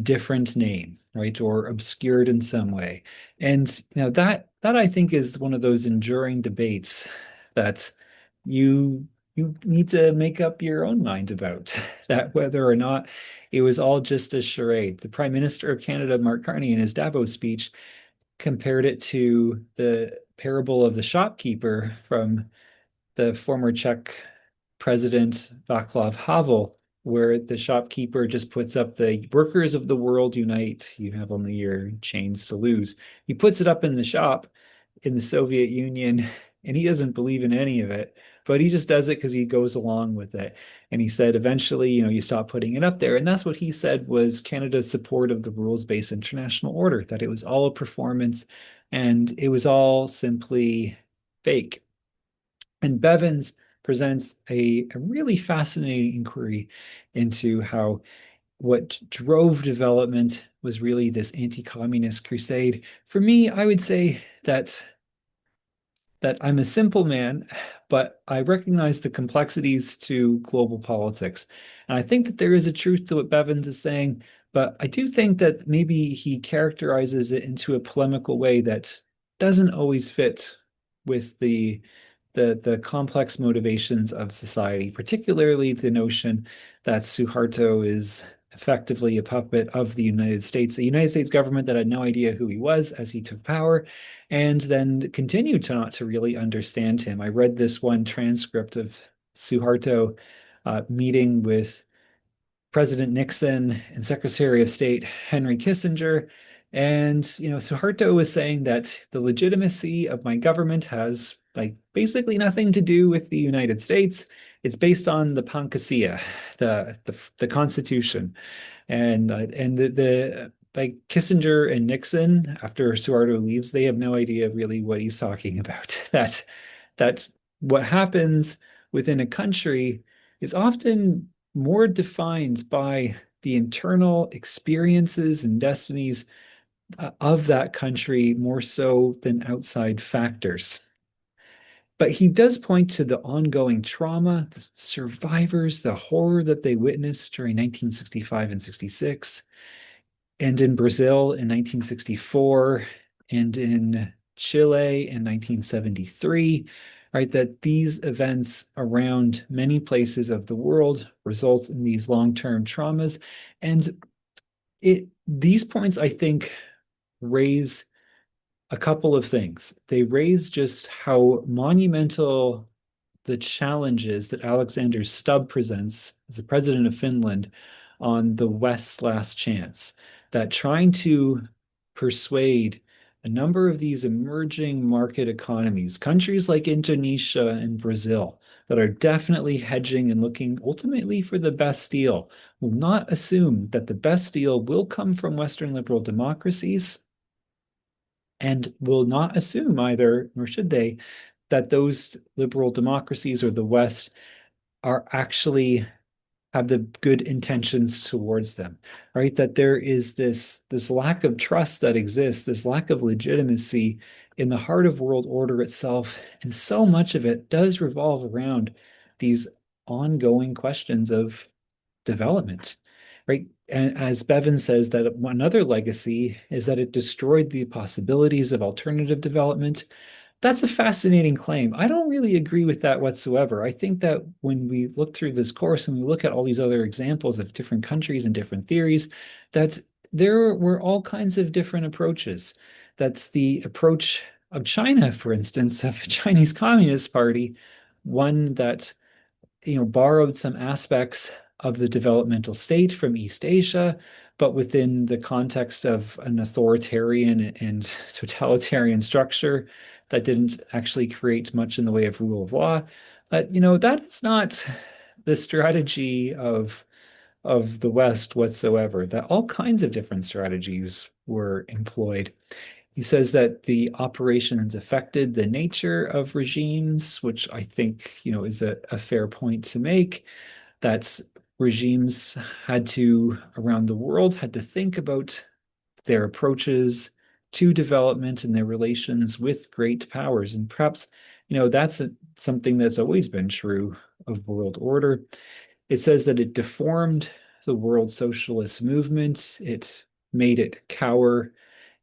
different name, right? Or obscured in some way. And that I think is one of those enduring debates that you need to make up your own mind about that, whether or not it was all just a charade. The Prime Minister of Canada, Mark Carney, in his Davos speech compared it to the parable of the shopkeeper from the former Czech president Václav Havel, where the shopkeeper just puts up the workers of the world unite, you have only your chains to lose. He puts it up in the shop in the Soviet Union, and he doesn't believe in any of it, but he just does it because he goes along with it. And he said, eventually, you stop putting it up there. And that's what he said was Canada's support of the rules-based international order, that it was all a performance and it was all simply fake. And Bevins presents a really fascinating inquiry into how what drove development was really this anti-communist crusade. For me, I would say that I'm a simple man, but I recognize the complexities to global politics. And I think that there is a truth to what Bevins is saying, but I do think that maybe he characterizes it into a polemical way that doesn't always fit with the complex motivations of society, particularly the notion that Suharto is effectively a puppet of the United States, a United States government that had no idea who he was as he took power, and then continued to not to really understand him. I read this one transcript of Suharto meeting with President Nixon and Secretary of State Henry Kissinger. And, Suharto was saying that the legitimacy of my government has like basically nothing to do with the United States. It's based on the Pancasila, the Constitution. And the like Kissinger and Nixon, after Suharto leaves, they have no idea really what he's talking about. That what happens within a country is often more defined by the internal experiences and destinies of that country more so than outside factors. But he does point to the ongoing trauma, the survivors, the horror that they witnessed during 1965 and 66, and in Brazil in 1964, and in Chile in 1973, right? That these events around many places of the world result in these long-term traumas. And these points, I think, raise a couple of things. They raise just how monumental the challenges that Alexander Stubb presents as the president of Finland on the West's last chance, that trying to persuade a number of these emerging market economies, countries like Indonesia and Brazil, that are definitely hedging and looking ultimately for the best deal, will not assume that the best deal will come from Western liberal democracies, and will not assume either, nor should they, that those liberal democracies or the West are actually have the good intentions towards them, right? That there is this lack of trust that exists, this lack of legitimacy in the heart of world order itself, and so much of it does revolve around these ongoing questions of development, right? And as Bevan says, that another legacy is that it destroyed the possibilities of alternative development. That's a fascinating claim. I don't really agree with that whatsoever. I think that when we look through this course and we look at all these other examples of different countries and different theories, that there were all kinds of different approaches. That's the approach of China, for instance, of the Chinese Communist Party, one that borrowed some aspects of the developmental state from East Asia, but within the context of an authoritarian and totalitarian structure that didn't actually create much in the way of rule of law. That is not the strategy of the West whatsoever. That all kinds of different strategies were employed. He says that the operations affected the nature of regimes, which I think, is a fair point to make. That regimes around the world, had to think about their approaches to development and their relations with great powers. And perhaps, that's something that's always been true of world order. It says that it deformed the world socialist movement. It made it cower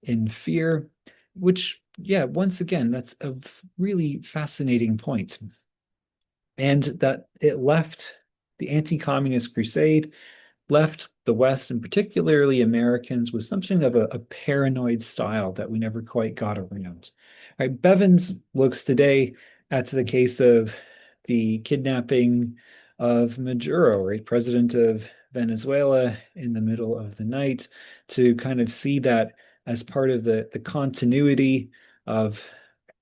in fear, which, yeah, once again, that's a really fascinating point. And that it left the anti-communist crusade, left the West, and particularly Americans, with something of a paranoid style that we never quite got around. Right, Bevins looks today at the case of the kidnapping of Maduro, right, president of Venezuela, in the middle of the night, to kind of see that as part of the continuity of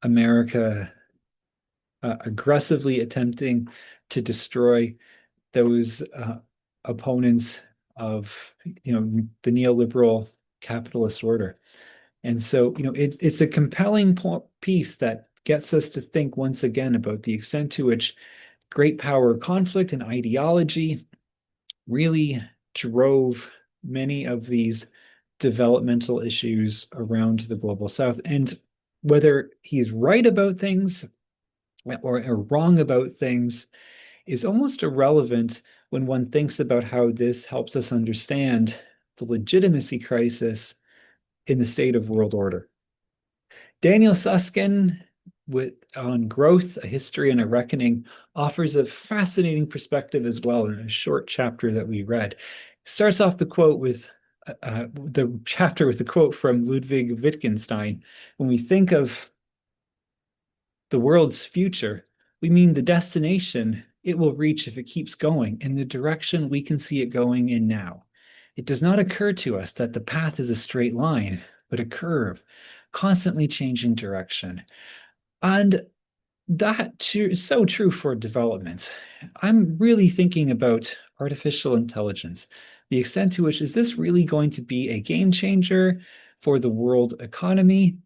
America aggressively attempting to destroy those opponents of the neoliberal capitalist order. And so it's a compelling piece that gets us to think once again about the extent to which great power conflict and ideology really drove many of these developmental issues around the global south. And whether he's right about things or wrong about things is almost irrelevant when one thinks about how this helps us understand the legitimacy crisis in the state of world order. Daniel Susskind, on Growth, a History and a Reckoning, offers a fascinating perspective as well in a short chapter that we read. Starts off the chapter with a quote from Ludwig Wittgenstein. When we think of the world's future, we mean the destination it will reach if it keeps going in the direction we can see it going in now. It does not occur to us that the path is a straight line, but a curve, constantly changing direction. And that is so true for development. I'm really thinking about artificial intelligence. The extent to which, is this really going to be a game changer for the world economy?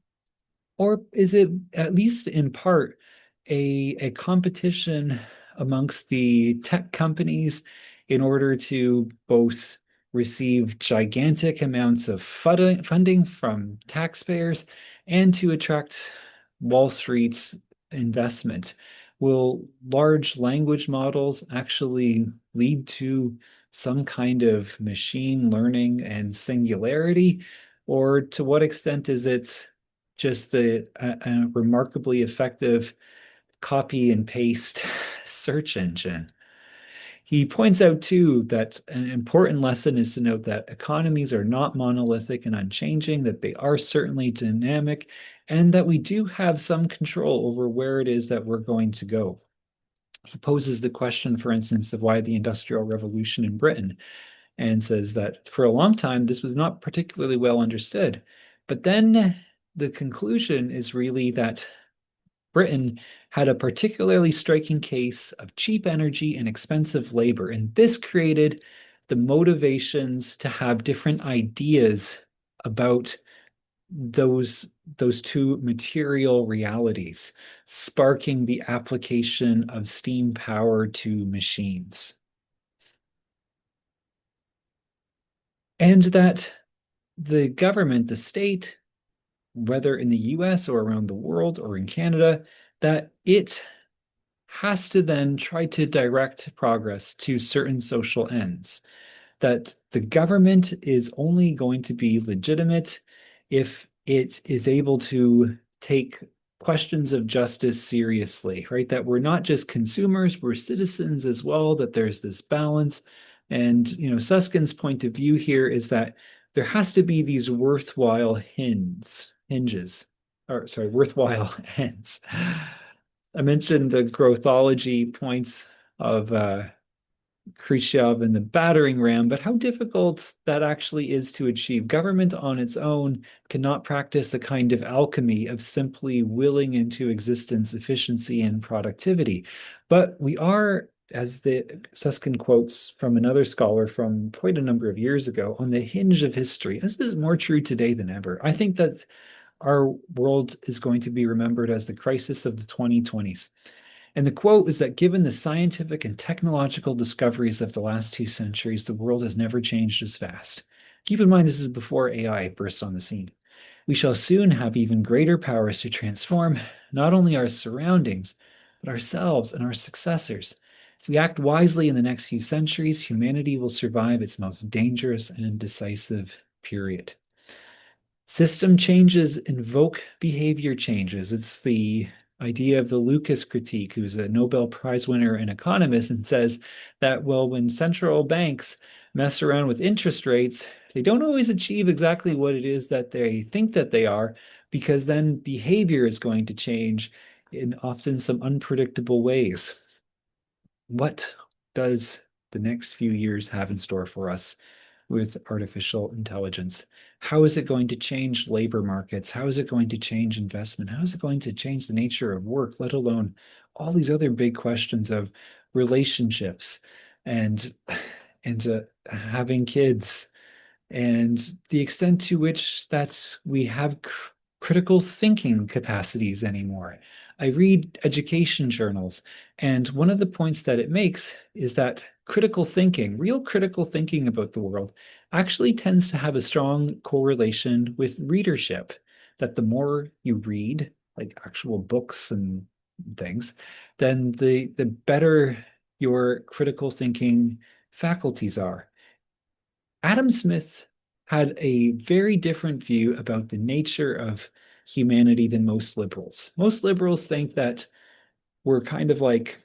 Or is it, at least in part, a competition amongst the tech companies in order to both receive gigantic amounts of funding from taxpayers and to attract Wall Street's investment? Will large language models actually lead to some kind of machine learning and singularity? Or to what extent is it just a remarkably effective copy and paste search engine? He points out too that an important lesson is to note that economies are not monolithic and unchanging, that they are certainly dynamic, and that we do have some control over where it is that we're going to go. He poses the question, for instance, of why the Industrial Revolution in Britain, and says that for a long time this was not particularly well understood. But then the conclusion is really that Britain had a particularly striking case of cheap energy and expensive labor, and this created the motivations to have different ideas about those two material realities, sparking the application of steam power to machines. And that the government, the state, whether in the US or around the world or in Canada, that it has to then try to direct progress to certain social ends. That the government is only going to be legitimate if it is able to take questions of justice seriously, right? That we're not just consumers, we're citizens as well, that there's this balance. And, Susskind's point of view here is that there has to be these worthwhile hinges, or sorry, worthwhile ends. I mentioned the growthology points of Khrushchev and the battering ram, but how difficult that actually is to achieve. Government on its own cannot practice the kind of alchemy of simply willing into existence efficiency and productivity. But we are, as the Susskind quotes from another scholar from quite a number of years ago, on the hinge of history. This is more true today than ever. I think that our world is going to be remembered as the crisis of the 2020s. And the quote is that given the scientific and technological discoveries of the last 2 centuries, the world has never changed as fast. Keep in mind, this is before AI burst on the scene. We shall soon have even greater powers to transform not only our surroundings, but ourselves and our successors. If we act wisely in the next few centuries, humanity will survive its most dangerous and decisive period. System changes invoke behavior changes. It's the idea of the Lucas critique, who's a Nobel Prize winner and economist, and says that, well, when central banks mess around with interest rates, they don't always achieve exactly what it is that they think that they are, because then behavior is going to change in often some unpredictable ways. What does the next few years have in store for us with artificial intelligence? How is it going to change labor markets? How is it going to change investment? How is it going to change the nature of work, let alone all these other big questions of relationships and having kids and the extent to which that we have critical thinking capacities anymore. I read education journals, and one of the points that it makes is that critical thinking, real critical thinking about the world, actually tends to have a strong correlation with readership. That the more you read, like actual books and things, then the better your critical thinking faculties are. Adam Smith had a very different view about the nature of humanity than most liberals. Most liberals think that we're kind of like,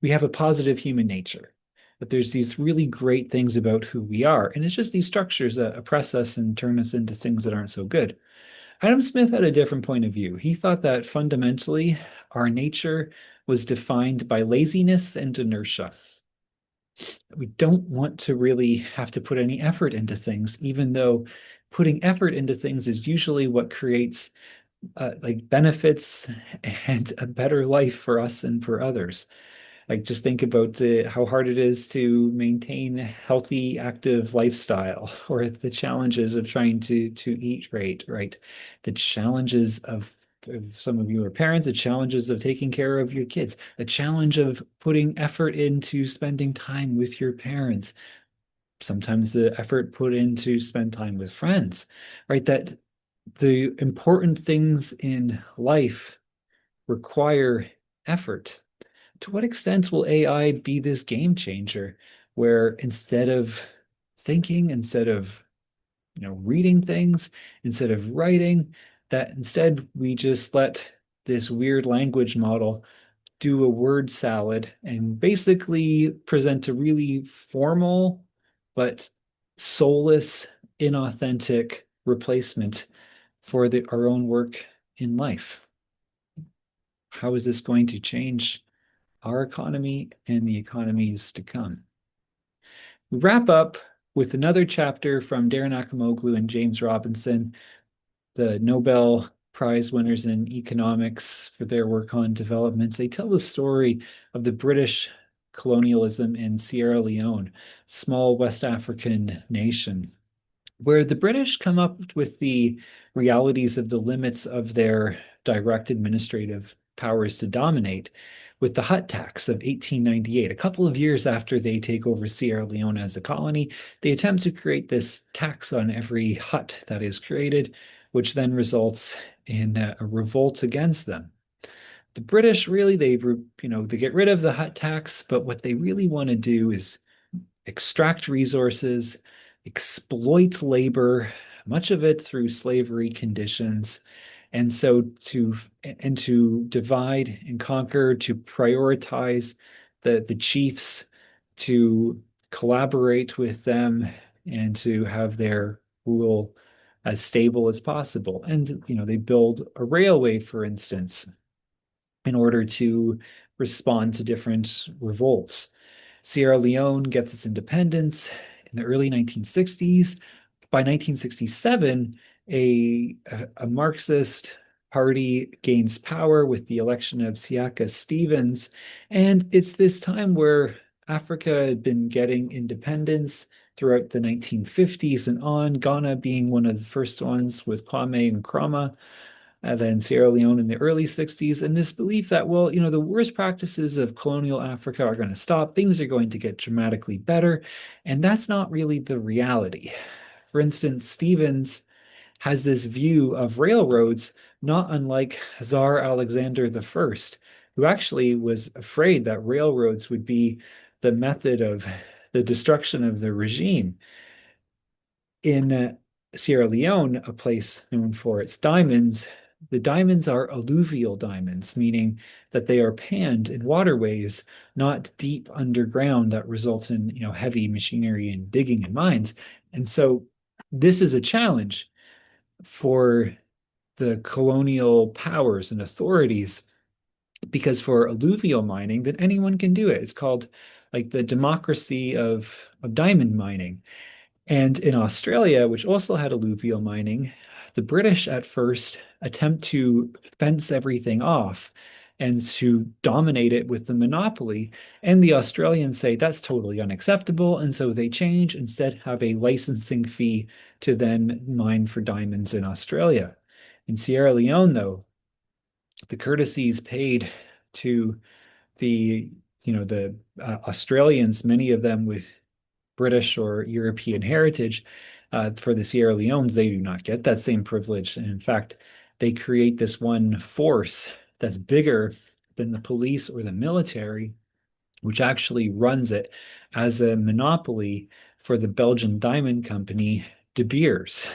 we have a positive human nature, that there's these really great things about who we are. And it's just these structures that oppress us and turn us into things that aren't so good. Adam Smith had a different point of view. He thought that fundamentally our nature was defined by laziness and inertia. We don't want to really have to put any effort into things, even though putting effort into things is usually what creates like benefits and a better life for us and for others. Like just think about how hard it is to maintain a healthy, active lifestyle, or the challenges of trying to eat right? The challenges of if some of you are parents, the challenges of taking care of your kids, the challenge of putting effort into spending time with your parents, sometimes the effort put into spend time with friends, right? That the important things in life require effort. To what extent will AI be this game changer where instead of thinking, instead of reading things, instead of writing, that instead we just let this weird language model do a word salad and basically present a really formal but soulless, inauthentic replacement for our own work in life? How is this going to change our economy and the economies to come? We wrap up with another chapter from Darren Acemoglu and James Robinson, the Nobel Prize winners in economics for their work on developments. They tell the story of the British colonialism in Sierra Leone, small West African nation, where the British come up with the realities of the limits of their direct administrative powers to dominate with the Hut Tax of 1898. A couple of years after they take over Sierra Leone as a colony, they attempt to create this tax on every hut that is created, which then results in a revolt against them. The British really, they get rid of the hut tax, but what they really want to do is extract resources, exploit labor, much of it through slavery conditions, And so to divide and conquer, to prioritize the chiefs, to collaborate with them, and to have their rule as stable as possible. And they build a railway, for instance, in order to respond to different revolts. Sierra Leone gets its independence in the early 1960s. By 1967, a Marxist party gains power with the election of Siaka Stevens. And it's this time where Africa had been getting independence throughout the 1950s and on, Ghana being one of the first ones with Kwame Nkrumah, and then Sierra Leone in the early 60s, and this belief that, well, the worst practices of colonial Africa are going to stop, things are going to get dramatically better, and that's not really the reality. For instance, Stevens has this view of railroads not unlike Tsar Alexander I, who actually was afraid that railroads would be the method of the destruction of the regime. In Sierra Leone, a place known for its diamonds, the diamonds are alluvial diamonds, meaning that they are panned in waterways, not deep underground that result in, heavy machinery and digging in mines. And so this is a challenge for the colonial powers and authorities, because for alluvial mining, then anyone can do it. It's called like the democracy of diamond mining. And in Australia, which also had alluvial mining, the British at first attempt to fence everything off and to dominate it with the monopoly. And the Australians say that's totally unacceptable. And so they change, instead have a licensing fee to then mine for diamonds in Australia. In Sierra Leone, though, the courtesies paid to the Australians, many of them with British or European heritage, for the Sierra Leones, they do not get that same privilege. And in fact, they create this one force that's bigger than the police or the military, which actually runs it as a monopoly for the Belgian diamond company, De Beers.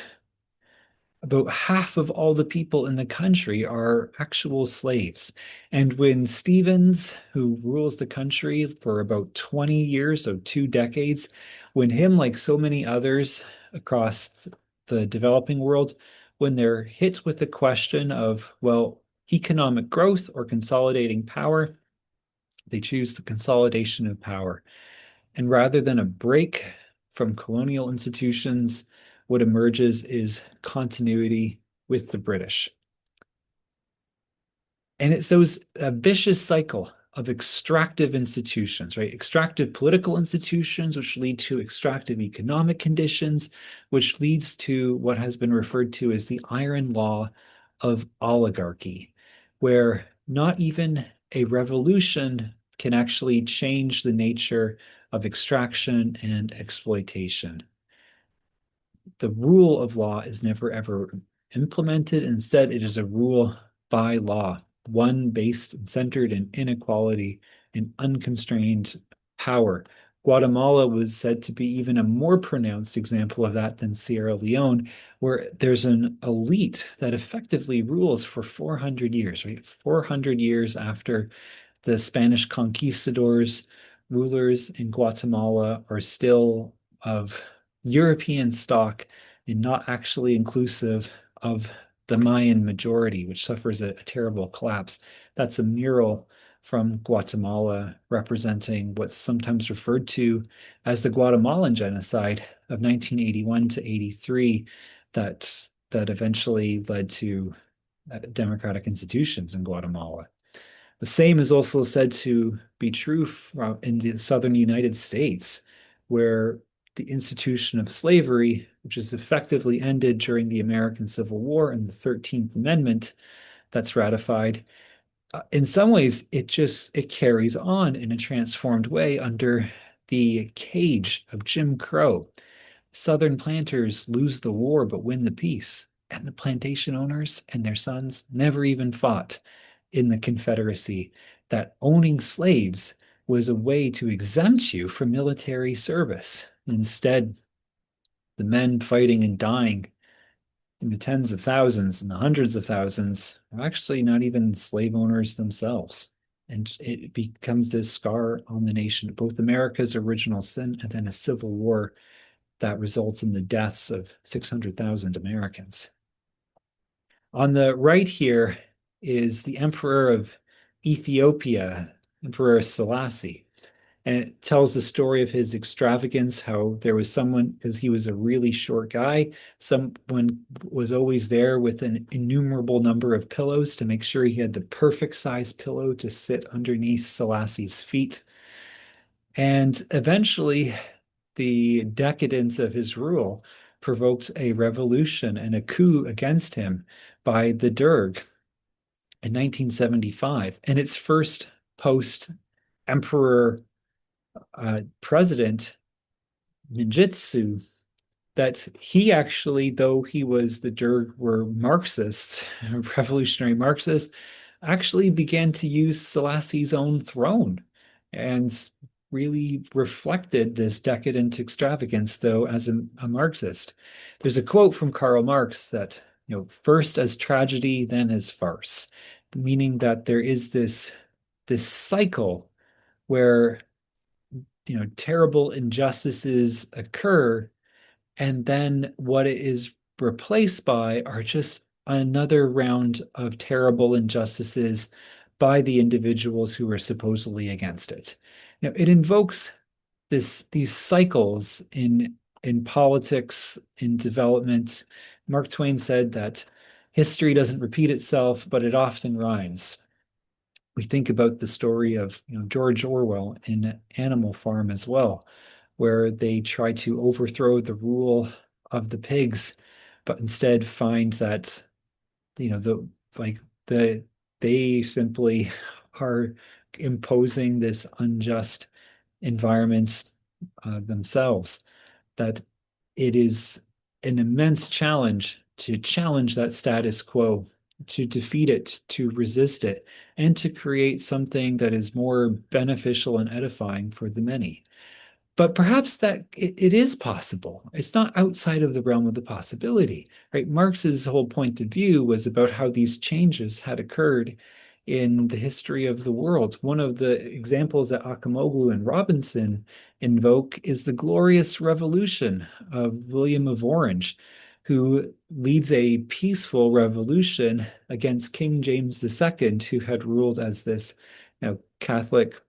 About half of all the people in the country are actual slaves. And when Stevens, who rules the country for about 20 years, so 2 decades, when him, like so many others across the developing world, when they're hit with the question of, well, economic growth or consolidating power, they choose the consolidation of power. And rather than a break from colonial institutions, what emerges is continuity with the British. And it's those vicious cycle of extractive institutions, right? Extractive political institutions, which lead to extractive economic conditions, which leads to what has been referred to as the iron law of oligarchy, where not even a revolution can actually change the nature of extraction and exploitation. The rule of law is never ever implemented. Instead, it is a rule by law, one based and centered in inequality and unconstrained power. Guatemala was said to be even a more pronounced example of that than Sierra Leone, where there's an elite that effectively rules for 400 years, right? 400 years after the Spanish conquistadors, rulers in Guatemala are still of European stock and not actually inclusive of the Mayan majority, which suffers a terrible collapse. That's a mural from Guatemala representing what's sometimes referred to as the Guatemalan genocide of 1981 to 83 that eventually led to democratic institutions in Guatemala. The same is also said to be true in the southern United States, where the institution of slavery, which is effectively ended during the American Civil War and the 13th Amendment that's ratified, in some ways it carries on in a transformed way under the cage of Jim Crow. Southern planters lose the war but win the peace, and the plantation owners and their sons never even fought in the Confederacy, that owning slaves was a way to exempt you from military service. Instead, the men fighting and dying in the tens of thousands and the hundreds of thousands are actually not even slave owners themselves. And it becomes this scar on the nation, both America's original sin and then a civil war that results in the deaths of 600,000 Americans. On the right here is the Emperor of Ethiopia, Emperor Selassie. And it tells the story of his extravagance, how there was someone, because he was a really short guy, someone was always there with an innumerable number of pillows to make sure he had the perfect size pillow to sit underneath Selassie's feet. And eventually, the decadence of his rule provoked a revolution and a coup against him by the Derg in 1975. And its first post emperor president, Ninjitsu, that he actually, though he was the Derg were Marxists, revolutionary Marxists, actually began to use Selassie's own throne and really reflected this decadent extravagance, though, as a Marxist. There's a quote from Karl Marx that, first as tragedy, then as farce, meaning that there is this cycle where terrible injustices occur, and then what it is replaced by are just another round of terrible injustices by the individuals who are supposedly against it. It invokes these cycles in politics, in development. Mark Twain said that history doesn't repeat itself, but it often rhymes. We think about the story of George Orwell in Animal Farm as well, where they try to overthrow the rule of the pigs, but instead find that the like the they simply are imposing this unjust environment themselves. That it is an immense challenge to challenge that status quo, to defeat it, to resist it, and to create something that is more beneficial and edifying for the many. But perhaps that it is possible. It's not outside of the realm of the possibility, right? Marx's whole point of view was about how these changes had occurred in the history of the world. One of the examples that Acemoglu and Robinson invoke is the Glorious Revolution of William of Orange, who leads a peaceful revolution against King James II, who had ruled as this Catholic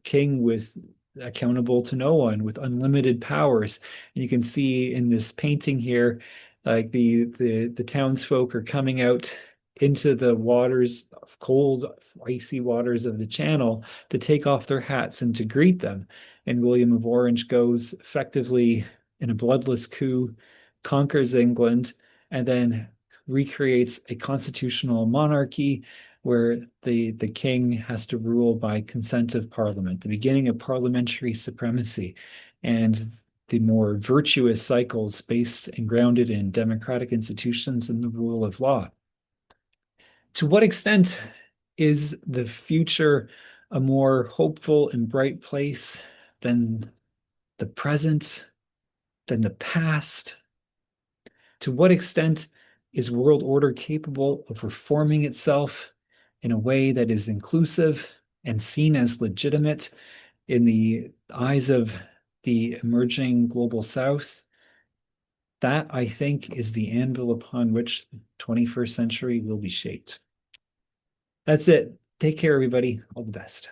king with accountable to no one, with unlimited powers. And you can see in this painting here, like the townsfolk are coming out into the waters, cold, icy waters of the channel to take off their hats and to greet them. And William of Orange goes effectively in a bloodless coup, conquers England, and then recreates a constitutional monarchy where the king has to rule by consent of parliament, the beginning of parliamentary supremacy, and the more virtuous cycles based and grounded in democratic institutions and the rule of law. To what extent is the future a more hopeful and bright place than the present, than the past? To what extent is world order capable of reforming itself in a way that is inclusive and seen as legitimate in the eyes of the emerging global south? That, I think, is the anvil upon which the 21st century will be shaped. That's it. Take care, everybody. All the best.